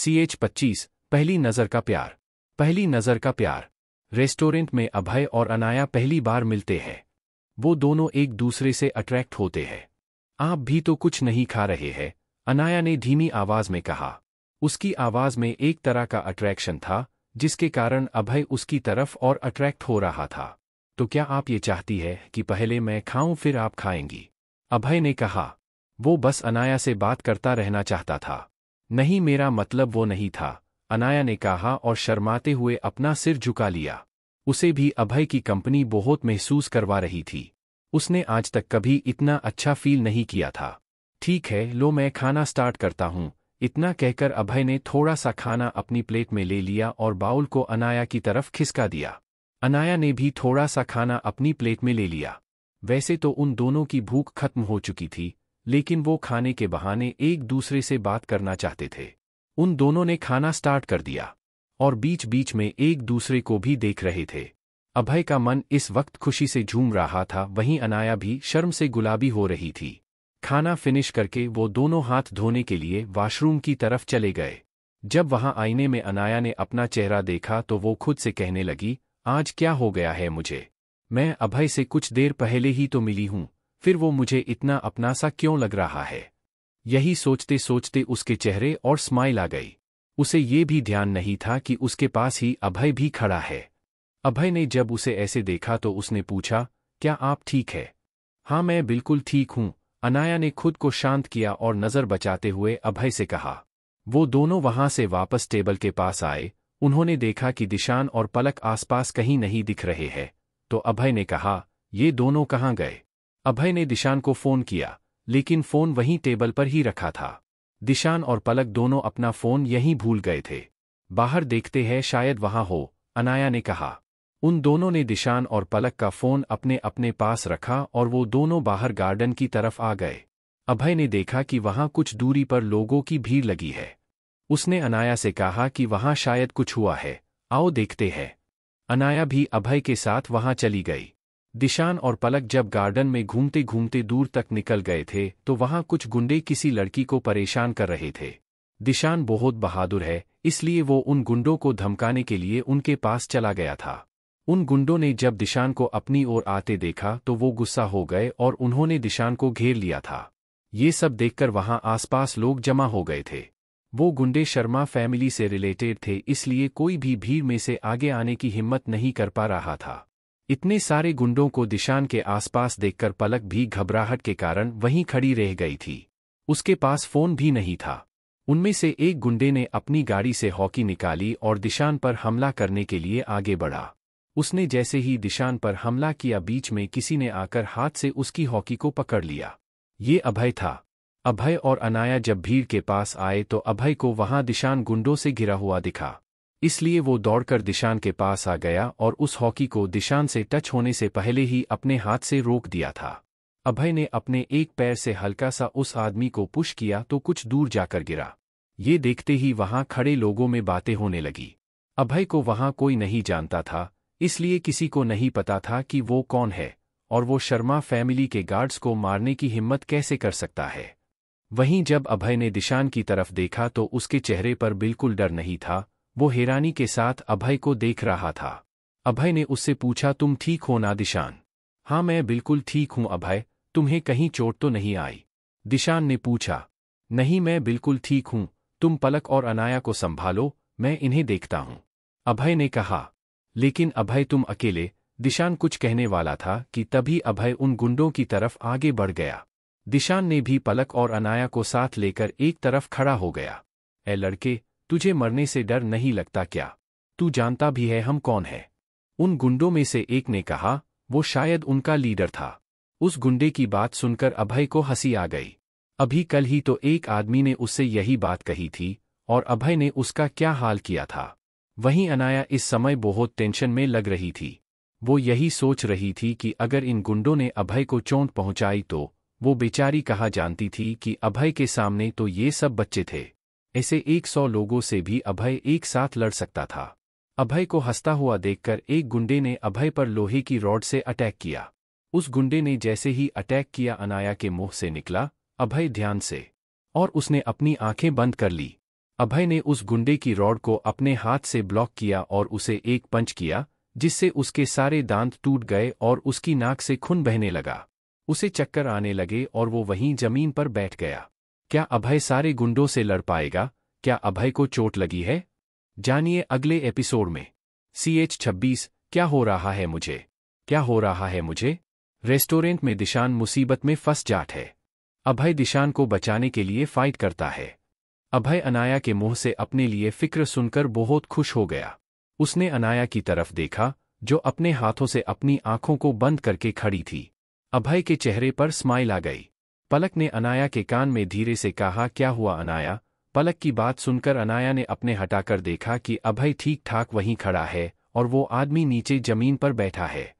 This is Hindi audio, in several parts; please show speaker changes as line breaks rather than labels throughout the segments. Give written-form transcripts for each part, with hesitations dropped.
CH25 पहली नज़र का प्यार। पहली नज़र का प्यार। रेस्टोरेंट में अभय और अनाया पहली बार मिलते हैं। वो दोनों एक दूसरे से अट्रैक्ट होते हैं। आप भी तो कुछ नहीं खा रहे हैं, अनाया ने धीमी आवाज में कहा। उसकी आवाज में एक तरह का अट्रैक्शन था, जिसके कारण अभय उसकी तरफ और अट्रैक्ट हो रहा था। तो क्या आप ये चाहती है कि पहले मैं खाऊं फिर आप खाएंगी? अभय ने कहा। वो बस अनाया से बात करता रहना चाहता था। नहीं, मेरा मतलब वो नहीं था, अनाया ने कहा और शर्माते हुए अपना सिर झुका लिया। उसे भी अभय की कंपनी बहुत महसूस करवा रही थी। उसने आज तक कभी इतना अच्छा फील नहीं किया था। ठीक है, लो मैं खाना स्टार्ट करता हूँ। इतना कहकर अभय ने थोड़ा सा खाना अपनी प्लेट में ले लिया और बाउल को अनाया की तरफ खिसका दिया। अनाया ने भी थोड़ा सा खाना अपनी प्लेट में ले लिया। वैसे तो उन दोनों की भूख खत्म हो चुकी थी, लेकिन वो खाने के बहाने एक दूसरे से बात करना चाहते थे। उन दोनों ने खाना स्टार्ट कर दिया और बीच बीच में एक दूसरे को भी देख रहे थे। अभय का मन इस वक्त खुशी से झूम रहा था, वहीं अनाया भी शर्म से गुलाबी हो रही थी। खाना फिनिश करके वो दोनों हाथ धोने के लिए वॉशरूम की तरफ चले गए। जब वहां आईने में अनाया ने अपना चेहरा देखा तो वो खुद से कहने लगी, आज क्या हो गया है मुझे? मैं अभय से कुछ देर पहले ही तो मिली हूं, फिर वो मुझे इतना अपना सा क्यों लग रहा है? यही सोचते सोचते उसके चेहरे और स्माइल आ गई। उसे ये भी ध्यान नहीं था कि उसके पास ही अभय भी खड़ा है। अभय ने जब उसे ऐसे देखा तो उसने पूछा, क्या आप ठीक है? हाँ, मैं बिल्कुल ठीक हूँ, अनाया ने खुद को शांत किया और नज़र बचाते हुए अभय से कहा। वो दोनों वहां से वापस टेबल के पास आए। उन्होंने देखा कि दिशान और पलक आसपास कहीं नहीं दिख रहे हैं, तो अभय ने कहा, ये दोनों कहाँ गए? अभय ने दिशान को फ़ोन किया, लेकिन फ़ोन वहीं टेबल पर ही रखा था। दिशान और पलक दोनों अपना फ़ोन यहीं भूल गए थे। बाहर देखते हैं, शायद वहां हो, अनाया ने कहा। उन दोनों ने दिशान और पलक का फ़ोन अपने अपने पास रखा और वो दोनों बाहर गार्डन की तरफ आ गए। अभय ने देखा कि वहां कुछ दूरी पर लोगों की भीड़ लगी है। उसने अनाया से कहा कि वहां शायद कुछ हुआ है, आओ देखते हैं। अनाया भी अभय के साथ वहां चली गई। दिशान और पलक जब गार्डन में घूमते घूमते दूर तक निकल गए थे तो वहां कुछ गुंडे किसी लड़की को परेशान कर रहे थे। दिशान बहुत बहादुर है, इसलिए वो उन गुंडों को धमकाने के लिए उनके पास चला गया था। उन गुंडों ने जब दिशान को अपनी ओर आते देखा तो वो गुस्सा हो गए और उन्होंने दिशान को घेर लिया था। ये सब देखकर वहां आसपास लोग जमा हो गए थे। वो गुंडे शर्मा फैमिली से रिलेटेड थे, इसलिए कोई भी भीड़ में से आगे आने की हिम्मत नहीं कर पा रहा था। इतने सारे गुंडों को दिशान के आसपास देखकर पलक भी घबराहट के कारण वहीं खड़ी रह गई थी। उसके पास फोन भी नहीं था। उनमें से एक गुंडे ने अपनी गाड़ी से हॉकी निकाली और दिशान पर हमला करने के लिए आगे बढ़ा। उसने जैसे ही दिशान पर हमला किया, बीच में किसी ने आकर हाथ से उसकी हॉकी को पकड़ लिया। ये अभय था। अभय और अनाया जब भीड़ के पास आए तो अभय को वहां दिशान गुंडों से घिरा हुआ दिखा, इसलिए वो दौड़कर दिशान के पास आ गया और उस हॉकी को दिशान से टच होने से पहले ही अपने हाथ से रोक दिया था। अभय ने अपने एक पैर से हल्का सा उस आदमी को पुश किया तो कुछ दूर जाकर गिरा। ये देखते ही वहां खड़े लोगों में बातें होने लगी। अभय को वहां कोई नहीं जानता था, इसलिए किसी को नहीं पता था कि वो कौन है और वो शर्मा फैमिली के गार्ड्स को मारने की हिम्मत कैसे कर सकता है। वहीं जब अभय ने दिशान की तरफ देखा तो उसके चेहरे पर बिल्कुल डर नहीं था, वो हैरानी के साथ अभय को देख रहा था। अभय ने उससे पूछा, तुम ठीक हो ना दिशान? हाँ, मैं बिल्कुल ठीक हूँ अभय, तुम्हें कहीं चोट तो नहीं आई? दिशान ने पूछा। नहीं, मैं बिल्कुल ठीक हूँ, तुम पलक और अनाया को संभालो, मैं इन्हें देखता हूँ, अभय ने कहा। लेकिन अभय तुम अकेले, दिशान कुछ कहने वाला था कि तभी अभय उन गुंडों की तरफ आगे बढ़ गया। दिशान ने भी पलक और अनाया को साथ लेकर एक तरफ खड़ा हो गया। ए लड़के, तुझे मरने से डर नहीं लगता क्या? तू जानता भी है हम कौन है? उन गुंडों में से एक ने कहा। वो शायद उनका लीडर था। उस गुंडे की बात सुनकर अभय को हंसी आ गई। अभी कल ही तो एक आदमी ने उससे यही बात कही थी और अभय ने उसका क्या हाल किया था। वहीं अनाया इस समय बहुत टेंशन में लग रही थी। वो यही सोच रही थी कि अगर इन गुंडों ने अभय को चोट पहुंचाई तो वो बेचारी कहाँ जानती थी कि अभय के सामने तो ये सब बच्चे थे। ऐसे 100 लोगों से भी अभय एक साथ लड़ सकता था। अभय को हंसता हुआ देखकर एक गुंडे ने अभय पर लोहे की रॉड से अटैक किया। उस गुंडे ने जैसे ही अटैक किया, अनाया के मुंह से निकला, अभय ध्यान से, और उसने अपनी आंखें बंद कर ली। अभय ने उस गुंडे की रॉड को अपने हाथ से ब्लॉक किया और उसे एक पंच किया, जिससे उसके सारे दांत टूट गए और उसकी नाक से खून बहने लगा। उसे चक्कर आने लगे और वो वहीं जमीन पर बैठ गया। क्या अभय सारे गुंडों से लड़ पाएगा? क्या अभय को चोट लगी है? जानिए अगले एपिसोड में। CH-26 क्या हो रहा है मुझे? क्या हो रहा है मुझे? रेस्टोरेंट में दिशान मुसीबत में फंस जाता है। अभय दिशान को बचाने के लिए फाइट करता है। अभय अनाया के मुंह से अपने लिए फिक्र सुनकर बहुत खुश हो गया। उसने अनाया की तरफ देखा, जो अपने हाथों से अपनी आंखों को बंद करके खड़ी थी। अभय के चेहरे पर स्माइल आ गई। पलक ने अनाया के कान में धीरे से कहा, क्या हुआ अनाया? पलक की बात सुनकर अनाया ने अपने हटाकर देखा कि अभय ठीक ठाक वहीं खड़ा है और वो आदमी नीचे जमीन पर बैठा है।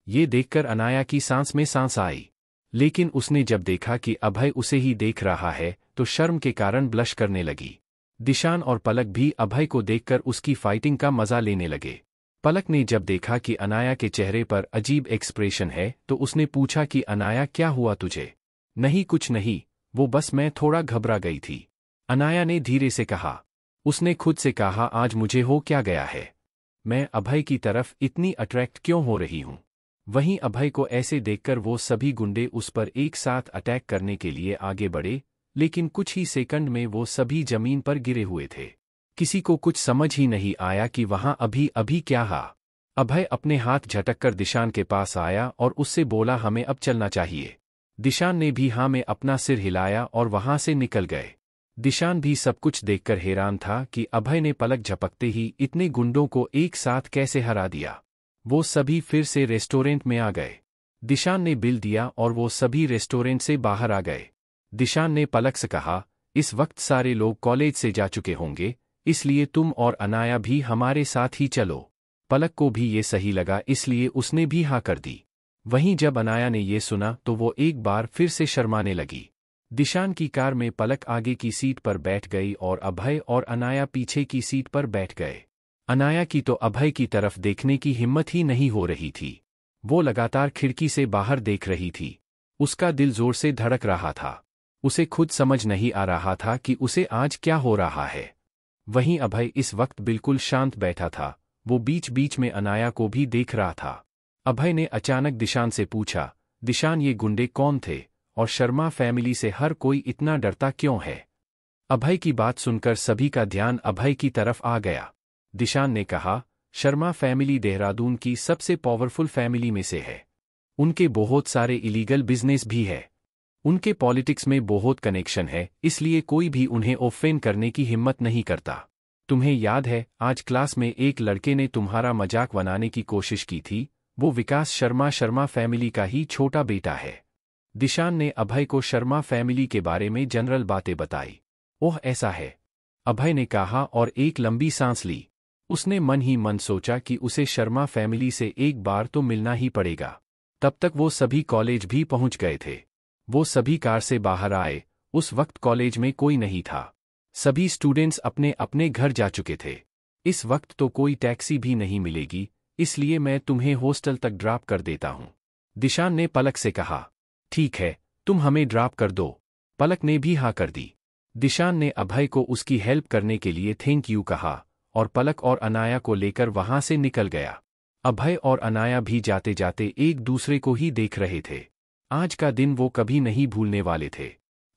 ये देखकर अनाया की सांस में सांस आई, लेकिन उसने जब देखा कि अभय उसे ही देख रहा है तो शर्म के कारण ब्लश करने लगी। दिशान और पलक भी अभय को देखकर उसकी फाइटिंग का मजा लेने लगे। पलक ने जब देखा कि अनाया के चेहरे पर अजीब एक्सप्रेशन है तो उसने पूछा कि अनाया क्या हुआ तुझे? नहीं कुछ नहीं, वो बस मैं थोड़ा घबरा गई थी, अनाया ने धीरे से कहा। उसने खुद से कहा, आज मुझे हो क्या गया है? मैं अभय की तरफ इतनी अट्रैक्ट क्यों हो रही हूं? वहीं अभय को ऐसे देखकर वो सभी गुंडे उस पर एक साथ अटैक करने के लिए आगे बढ़े, लेकिन कुछ ही सेकंड में वो सभी जमीन पर गिरे हुए थे। किसी को कुछ समझ ही नहीं आया कि वहां अभी अभी क्या हुआ। अभय अपने हाथ झटककर दिशान के पास आया और उससे बोला, हमें अब चलना चाहिए। दिशान ने भी हाँ में अपना सिर हिलाया और वहां से निकल गए। दिशान भी सब कुछ देखकर हैरान था कि अभय ने पलक झपकते ही इतने गुंडों को एक साथ कैसे हरा दिया। वो सभी फिर से रेस्टोरेंट में आ गए। दिशान ने बिल दिया और वो सभी रेस्टोरेंट से बाहर आ गए। दिशान ने पलक से कहा, इस वक्त सारे लोग कॉलेज से जा चुके होंगे, इसलिए तुम और अनाया भी हमारे साथ ही चलो। पलक को भी ये सही लगा, इसलिए उसने भी हाँ कर दी। वहीं जब अनाया ने ये सुना तो वो एक बार फिर से शर्माने लगी। दिशान की कार में पलक आगे की सीट पर बैठ गई और अभय और अनाया पीछे की सीट पर बैठ गए। अनाया की तो अभय की तरफ देखने की हिम्मत ही नहीं हो रही थी। वो लगातार खिड़की से बाहर देख रही थी। उसका दिल जोर से धड़क रहा था। उसे खुद समझ नहीं आ रहा था कि उसे आज क्या हो रहा है। वहीं अभय इस वक्त बिल्कुल शांत बैठा था। वो बीच बीच में अनाया को भी देख रहा था। अभय ने अचानक दिशान से पूछा, दिशान ये गुंडे कौन थे और शर्मा फैमिली से हर कोई इतना डरता क्यों है? अभय की बात सुनकर सभी का ध्यान अभय की तरफ आ गया। दिशान ने कहा, शर्मा फैमिली देहरादून की सबसे पावरफुल फैमिली में से है। उनके बहुत सारे इलीगल बिजनेस भी है। उनके पॉलिटिक्स में बहुत कनेक्शन है, इसलिए कोई भी उन्हें ऑफेंड करने की हिम्मत नहीं करता। तुम्हें याद है, आज क्लास में एक लड़के ने तुम्हारा मजाक बनाने की कोशिश की थी। वो विकास शर्मा फैमिली का ही छोटा बेटा है। दिशान ने अभय को शर्मा फैमिली के बारे में जनरल बातें बताई। ओह ऐसा है, अभय ने कहा और एक लंबी सांस ली। उसने मन ही मन सोचा कि उसे शर्मा फैमिली से एक बार तो मिलना ही पड़ेगा। तब तक वो सभी कॉलेज भी पहुंच गए थे। वो सभी कार से बाहर आए। उस वक्त कॉलेज में कोई नहीं था। सभी स्टूडेंट्स अपने अपने घर जा चुके थे। इस वक्त तो कोई टैक्सी भी नहीं मिलेगी, इसलिए मैं तुम्हें हॉस्टल तक ड्रॉप कर देता हूं। दिशान ने पलक से कहा, ठीक है, तुम हमें ड्रॉप कर दो। पलक ने भी हाँ कर दी। दिशान ने अभय को उसकी हेल्प करने के लिए थैंक यू कहा और पलक और अनाया को लेकर वहां से निकल गया। अभय और अनाया भी जाते जाते एक दूसरे को ही देख रहे थे। आज का दिन वो कभी नहीं भूलने वाले थे।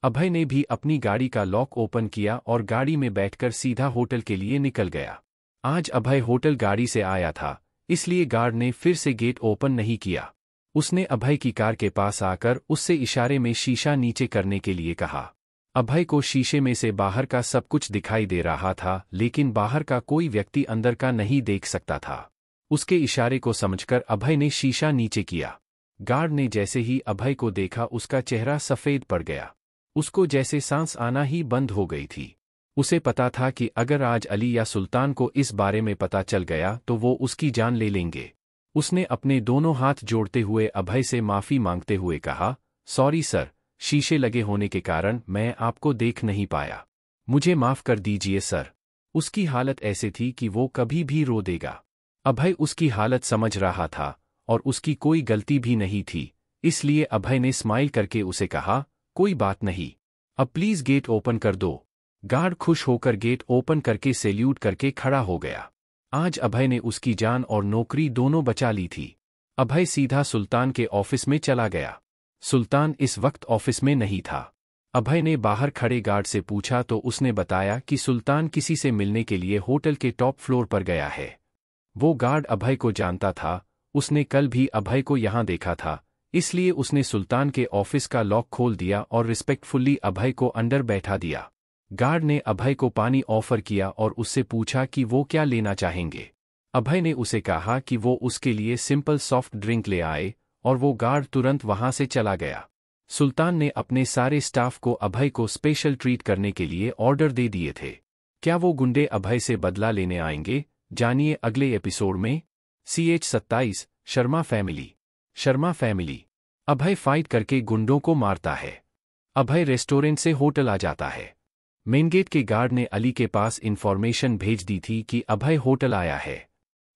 अभय ने भी अपनी गाड़ी का लॉक ओपन किया और गाड़ी में बैठकर सीधा होटल के लिए निकल गया। आज अभय होटल गाड़ी से आया था, इसलिए गार्ड ने फिर से गेट ओपन नहीं किया। उसने अभय की कार के पास आकर उससे इशारे में शीशा नीचे करने के लिए कहा। अभय को शीशे में से बाहर का सब कुछ दिखाई दे रहा था, लेकिन बाहर का कोई व्यक्ति अंदर का नहीं देख सकता था। उसके इशारे को समझकर अभय ने शीशा नीचे किया। गार्ड ने जैसे ही अभय को देखा उसका चेहरा सफेद पड़ गया। उसको जैसे सांस आना ही बंद हो गई थी। उसे पता था कि अगर आज अली या सुल्तान को इस बारे में पता चल गया तो वो उसकी जान ले लेंगे। उसने अपने दोनों हाथ जोड़ते हुए अभय से माफी मांगते हुए कहा, सॉरी सर, शीशे लगे होने के कारण मैं आपको देख नहीं पाया। मुझे माफ कर दीजिए सर। उसकी हालत ऐसी थी कि वो कभी भी रो देगा। अभय उसकी हालत समझ रहा था और उसकी कोई गलती भी नहीं थी, इसलिए अभय ने स्माइल करके उसे कहा, कोई बात नहीं, अब प्लीज गेट ओपन कर दो। गार्ड खुश होकर गेट ओपन करके सैल्यूट करके खड़ा हो गया। आज अभय ने उसकी जान और नौकरी दोनों बचा ली थी। अभय सीधा सुल्तान के ऑफिस में चला गया। सुल्तान इस वक्त ऑफिस में नहीं था। अभय ने बाहर खड़े गार्ड से पूछा तो उसने बताया कि सुल्तान किसी से मिलने के लिए होटल के टॉप फ्लोर पर गया है। वो गार्ड अभय को जानता था, उसने कल भी अभय को यहाँ देखा था, इसलिए उसने सुल्तान के ऑफिस का लॉक खोल दिया और रिस्पेक्टफुल्ली अभय को अंदर बैठा दिया। गार्ड ने अभय को पानी ऑफर किया और उससे पूछा कि वो क्या लेना चाहेंगे। अभय ने उसे कहा कि वो उसके लिए सिंपल सॉफ्ट ड्रिंक ले आए और वो गार्ड तुरंत वहां से चला गया। सुल्तान ने अपने सारे स्टाफ को अभय को स्पेशल ट्रीट करने के लिए ऑर्डर दे दिए थे। क्या वो गुंडे अभय से बदला लेने आएंगे? जानिए अगले एपिसोड में। CH27 Sharma family. Sharma family. Abhay fight करके गुंडों को मारता है। अभय रेस्टोरेंट से होटल आ जाता है। मेन गेट के गार्ड ने अली के पास इंफॉर्मेशन भेज दी थी कि अभय होटल आया है,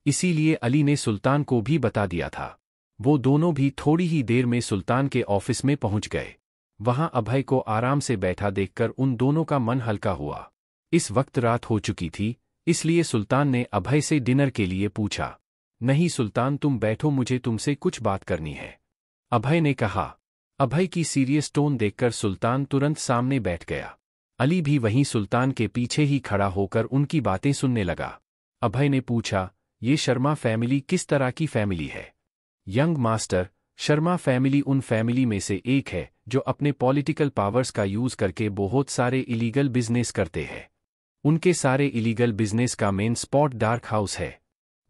इसीलिए अली ने सुल्तान को भी बता दिया था। वो दोनों भी थोड़ी ही देर में सुल्तान के ऑफिस में पहुंच गए। वहां अभय को आराम से बैठा देखकर उन दोनों का मन हल्का हुआ। इस वक्त रात हो चुकी थी, इसलिए सुल्तान ने अभय से डिनर के लिए पूछा। नहीं सुल्तान, तुम बैठो, मुझे तुमसे कुछ बात करनी है, अभय ने कहा। अभय की सीरियस टोन देखकर सुल्तान तुरंत सामने बैठ गया। अली भी वहीं सुल्तान के पीछे ही खड़ा होकर उनकी बातें सुनने लगा। अभय ने पूछा, ये शर्मा फैमिली किस तरह की फैमिली है? यंग मास्टर, शर्मा फैमिली उन फैमिली में से एक है जो अपने पॉलिटिकल पावर्स का यूज करके बहुत सारे इलीगल बिजनेस करते हैं। उनके सारे इलीगल बिजनेस का मेन स्पॉट डार्क हाउस है।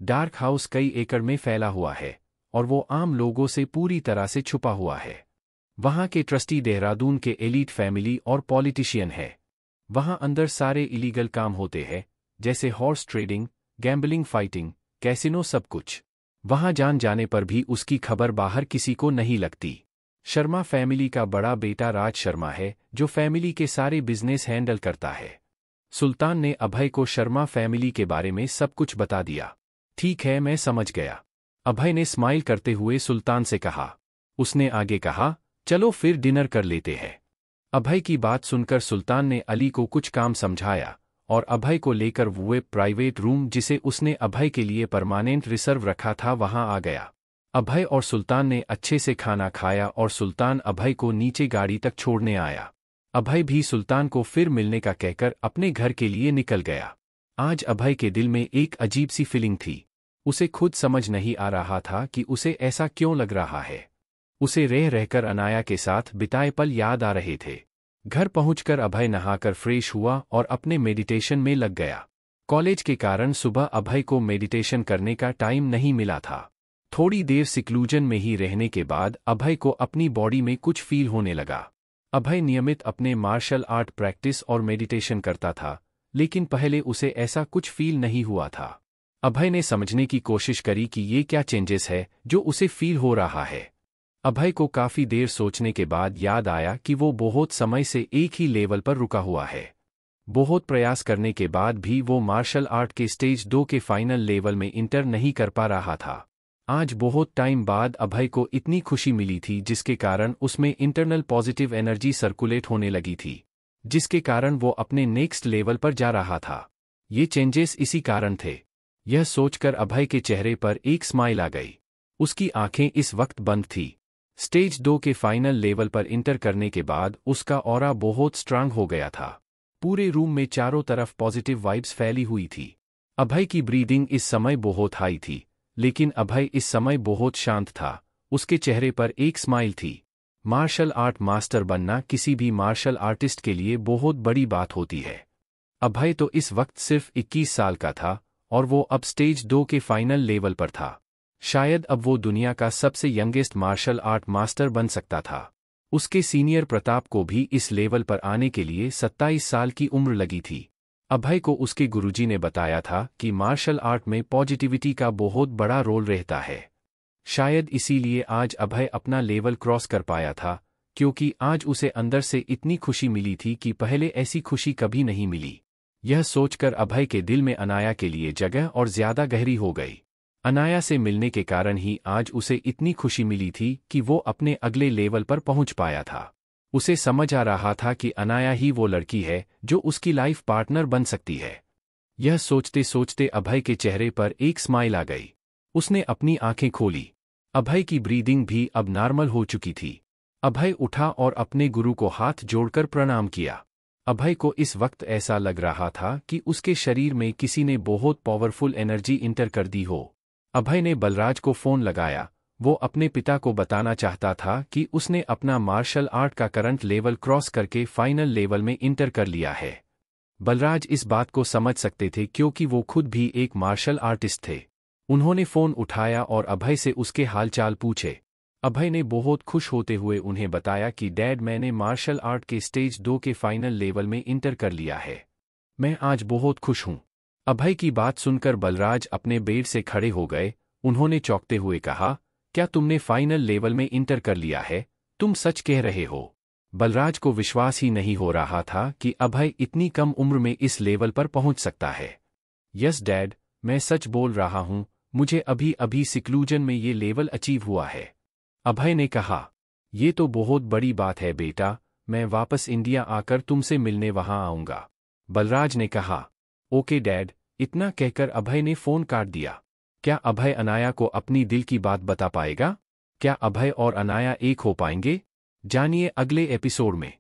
डार्क हाउस कई एकड़ में फैला हुआ है और वो आम लोगों से पूरी तरह से छुपा हुआ है। वहां के ट्रस्टी देहरादून के एलीट फैमिली और पॉलिटिशियन है। वहां अंदर सारे इलीगल काम होते हैं, जैसे horse trading, gambling, fighting, casino, सब कुछ। वहां जान जाने पर भी उसकी खबर बाहर किसी को नहीं लगती। शर्मा फैमिली का बड़ा बेटा राज शर्मा है जो फैमिली के सारे बिजनेस हैंडल करता है। सुल्तान ने अभय को शर्मा फैमिली के बारे में सब कुछ बता दिया। ठीक है, मैं समझ गया, अभय ने स्माइल करते हुए सुल्तान से कहा। उसने आगे कहा, चलो फिर डिनर कर लेते हैं। अभय की बात सुनकर सुल्तान ने अली को कुछ काम समझाया और अभय को लेकर वो प्राइवेट रूम जिसे उसने अभय के लिए परमानेंट रिजर्व रखा था वहां आ गया। अभय और सुल्तान ने अच्छे से खाना खाया और सुल्तान अभय को नीचे गाड़ी तक छोड़ने आया। अभय भी सुल्तान को फिर मिलने का कहकर अपने घर के लिए निकल गया। आज अभय के दिल में एक अजीब सी फीलिंग थी। उसे खुद समझ नहीं आ रहा था कि उसे ऐसा क्यों लग रहा है। उसे रह रहकर अनाया के साथ बिताए पल याद आ रहे थे। घर पहुंचकर अभय नहाकर फ्रेश हुआ और अपने मेडिटेशन में लग गया। कॉलेज के कारण सुबह अभय को मेडिटेशन करने का टाइम नहीं मिला था। थोड़ी देर सिक्लूजन में ही रहने के बाद अभय को अपनी बॉडी में कुछ फील होने लगा। अभय नियमित अपने मार्शल आर्ट प्रैक्टिस और मेडिटेशन करता था, लेकिन पहले उसे ऐसा कुछ फील नहीं हुआ था। अभय ने समझने की कोशिश करी कि ये क्या चेंजेस है जो उसे फील हो रहा है। अभय को काफी देर सोचने के बाद याद आया कि वो बहुत समय से एक ही लेवल पर रुका हुआ है। बहुत प्रयास करने के बाद भी वो मार्शल आर्ट के स्टेज 2 के फाइनल लेवल में इंटर नहीं कर पा रहा था। आज बहुत टाइम बाद अभय को इतनी खुशी मिली थी जिसके कारण उसमें इंटरनल पॉजिटिव एनर्जी सर्कुलेट होने लगी थी, जिसके कारण वो अपने नेक्स्ट लेवल पर जा रहा था। ये चेंजेस इसी कारण थे। यह सोचकर अभय के चेहरे पर एक स्माइल आ गई। उसकी आंखें इस वक्त बंद थी। स्टेज 2 के फाइनल लेवल पर इंटर करने के बाद उसका ऑरा बहुत स्ट्रांग हो गया था। पूरे रूम में चारों तरफ पॉजिटिव वाइब्स फैली हुई थी। अभय की ब्रीदिंग इस समय बहुत हाई थी, लेकिन अभय इस समय बहुत शांत था। उसके चेहरे पर एक स्माइल थी। मार्शल आर्ट मास्टर बनना किसी भी मार्शल आर्टिस्ट के लिए बहुत बड़ी बात होती है। अभय तो इस वक्त सिर्फ 21 साल का था और वो अब स्टेज 2 के फाइनल लेवल पर था। शायद अब वो दुनिया का सबसे यंगेस्ट मार्शल आर्ट मास्टर बन सकता था। उसके सीनियर प्रताप को भी इस लेवल पर आने के लिए 27 साल की उम्र लगी थी। अभय को उसके गुरुजी ने बताया था कि मार्शल आर्ट में पॉजिटिविटी का बहुत बड़ा रोल रहता है। शायद इसीलिए आज अभय अपना लेवल क्रॉस कर पाया था, क्योंकि आज उसे अंदर से इतनी खुशी मिली थी कि पहले ऐसी खुशी कभी नहीं मिली। यह सोचकर अभय के दिल में अनाया के लिए जगह और ज्यादा गहरी हो गई। अनाया से मिलने के कारण ही आज उसे इतनी खुशी मिली थी कि वो अपने अगले लेवल पर पहुंच पाया था। उसे समझ आ रहा था कि अनाया ही वो लड़की है जो उसकी लाइफ पार्टनर बन सकती है। यह सोचते सोचते अभय के चेहरे पर एक स्माइल आ गई। उसने अपनी आंखें खोली। अभय की ब्रीदिंग भी अब नॉर्मल हो चुकी थी। अभय उठा और अपने गुरु को हाथ जोड़कर प्रणाम किया। अभय को इस वक्त ऐसा लग रहा था कि उसके शरीर में किसी ने बहुत पावरफुल एनर्जी इंटर कर दी हो। अभय ने बलराज को फोन लगाया। वो अपने पिता को बताना चाहता था कि उसने अपना मार्शल आर्ट का करंट लेवल क्रॉस करके फाइनल लेवल में इंटर कर लिया है। बलराज इस बात को समझ सकते थे क्योंकि वो खुद भी एक मार्शल आर्टिस्ट थे। उन्होंने फोन उठाया और अभय से उसके हालचाल पूछे। अभय ने बहुत खुश होते हुए उन्हें बताया कि डैड, मैंने मार्शल आर्ट के स्टेज 2 के फाइनल लेवल में इंटर कर लिया है। मैं आज बहुत खुश हूँ। अभय की बात सुनकर बलराज अपने बेड से खड़े हो गए। उन्होंने चौंकते हुए कहा, क्या तुमने फाइनल लेवल में इंटर कर लिया है? तुम सच कह रहे हो? बलराज को विश्वास ही नहीं हो रहा था कि अभय इतनी कम उम्र में इस लेवल पर पहुंच सकता है। यस डैड, मैं सच बोल रहा हूं, मुझे अभी अभी सिक्लूजन में ये लेवल अचीव हुआ है। अभय ने कहा, ये तो बहुत बड़ी बात है बेटा, मैं वापस इंडिया आकर तुमसे मिलने वहां आऊंगा। बलराज ने कहा, ओके डैड। इतना कहकर अभय ने फोन काट दिया। क्या अभय अनाया को अपनी दिल की बात बता पाएगा? क्या अभय और अनाया एक हो पाएंगे? जानिए अगले एपिसोड में।